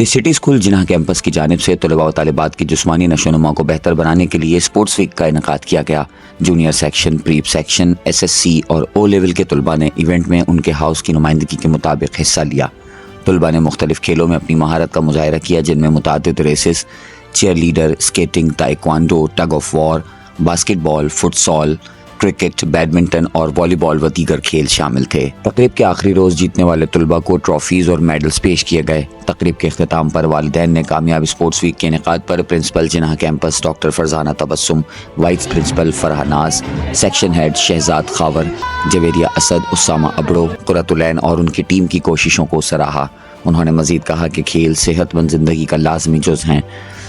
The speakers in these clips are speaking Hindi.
The city school Jinnah campus की जानिब से तलबा व तालिबात की जिस्मानी नशोनुमा को बेहतर बनाने के लिए स्पोर्ट्स वीक का इनेकाद किया गया। Junior section, prep section, SSC और O लेवल के तलबा ने इवेंट में उनके हाउस की नुमाइंदगी के मुताबिक हिस्सा लिया। तलबा ने मुख्तलिफ खेलों में अपनी महारत का मुजाहिरा किया, जिनमें मुतादिद races, cheerleader, skating, taekwondo, tug of war, basketball, futsal, cricket, badminton और वॉलीबॉल व दीगर खेल शामिल थे। तकरीब के आखिरी रोज़ जीतने वाले तलबा को ट्रॉफीज़ और मेडल्स पेश किए गए। तकरीब के अख्ताम पर वालिदैन ने कामयाब स्पोर्ट्स वीक के इनेकाद पर principal Jinnah campus doctor Farzana Tabassum, vice principal Farah Naz, section head Shahzad Khawar, Javeria Asad, Usama Abro, Qurratulain और उनकी टीम की कोशिशों को सराहा। उन्होंने मजीद कहा कि खेल सेहतमंद ज़िंदगी का लाजमी जुज़ हैं।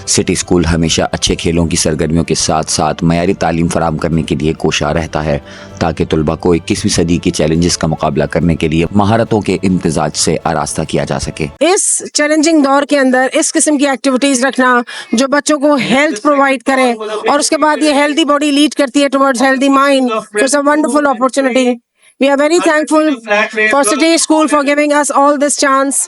सिटी स्कूल हमेशा अच्छे खेलों की सरगर्मियों के साथ साथ मयारी तालीम फराम करने के लिए कोशा रहता है, ताकि तलबा को 21वीं सदी के चैलेंजेस का मुकाबला करने के लिए महारतों के इम्तिजाज से आरास्ता किया जा सके। इस चैलेंजिंग दौर के अंदर इस किस्म की एक्टिविटीज रखना जो बच्चों को हेल्थ प्रोवाइड करे और उसके बाद ये हेल्दी बॉडी लीड करती है towards healthy mind, it's a wonderful opportunity. We are very thankful for City School for giving us all this chance.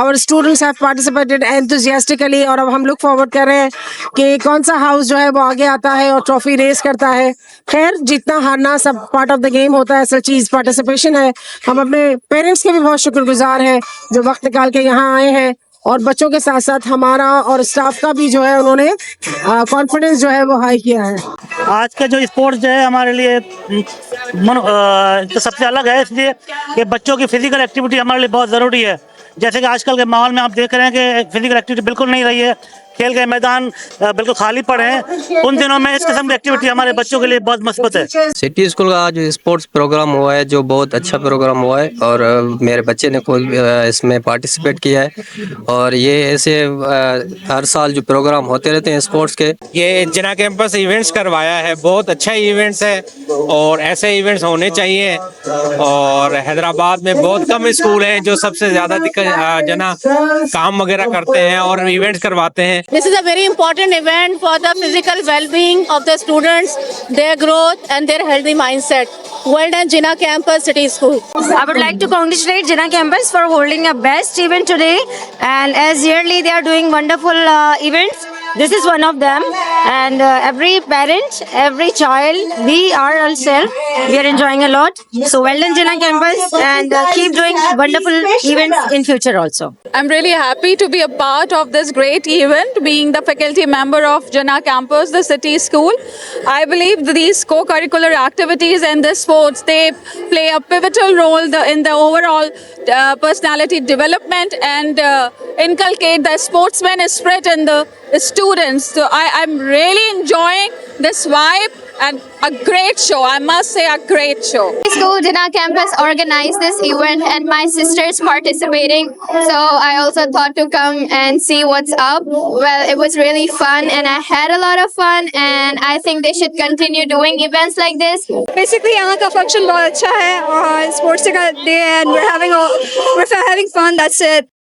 Our students have participated enthusiastically और अब हम look forward कर रहे हैं कि कौन सा हाउस जो है वो आगे आता है और ट्रॉफी रेस करता है। खैर, जीतना हारना सब पार्ट ऑफ द गेम होता है, असल चीज़ पार्टिसिपेशन है। हम अपने पेरेंट्स के भी बहुत शुक्रगुजार हैं जो वक्त निकाल के यहाँ आए हैं और बच्चों के साथ साथ हमारा और स्टाफ का भी जो है उन्होंने कॉन्फिडेंस जो है वो हाई किया है। आज का जो स्पोर्ट्स जो है हमारे लिए तो सबसे अलग है, इसलिए कि बच्चों की फिजिकल एक्टिविटी हमारे लिए बहुत ज़रूरी है। जैसे कि आजकल के माहौल में आप देख रहे हैं कि फिजिकल एक्टिविटी बिल्कुल नहीं रही है, खेल के मैदान बिल्कुल खाली पड़े हैं। उन दिनों में इस किस्म की एक्टिविटी हमारे बच्चों के लिए बहुत मस्बत है। सिटी स्कूल का जो स्पोर्ट्स प्रोग्राम हुआ है, जो बहुत अच्छा प्रोग्राम हुआ है और मेरे बच्चे ने खुद इसमें पार्टिसिपेट किया है और ये ऐसे हर साल जो प्रोग्राम होते रहते हैं स्पोर्ट्स के। ये जिन्ना कैंपस इवेंट्स करवाया है, बहुत अच्छा इवेंट्स है और ऐसे इवेंट्स होने चाहिए। और हैदराबाद में बहुत कम स्कूल हैं जो सबसे ज़्यादा जना काम वगैरह करते हैं और इवेंट्स करवाते हैं। This is a very important event for the physical well-being of the students, their growth and their healthy mindset. Well done, Jinnah Campus City School. I would like to congratulate Jinnah Campus for holding a best event today, and as yearly they are doing wonderful events. This is one of them, and every parent, every child, we are ourselves, we are enjoying a lot. So well done, Jinnah Campus, and keep doing wonderful events in future also. I'm really happy to be a part of this great event, being the faculty member of Jinnah Campus, the City School. I believe these co-curricular activities and the sports, they play a pivotal role in the overall personality development and inculcate the sportsman spirit in the students. So I'm really enjoying this vibe and a great show. I must say, a great show. School Jinnah Campus organized this event and my sister is participating, so I also thought to come and see what's up. Well, it was really fun and I had a lot of fun and I think they should continue doing events like this. Basically यहाँ का function बहुत अच्छा है और sports का day है and we're having fun. That's it.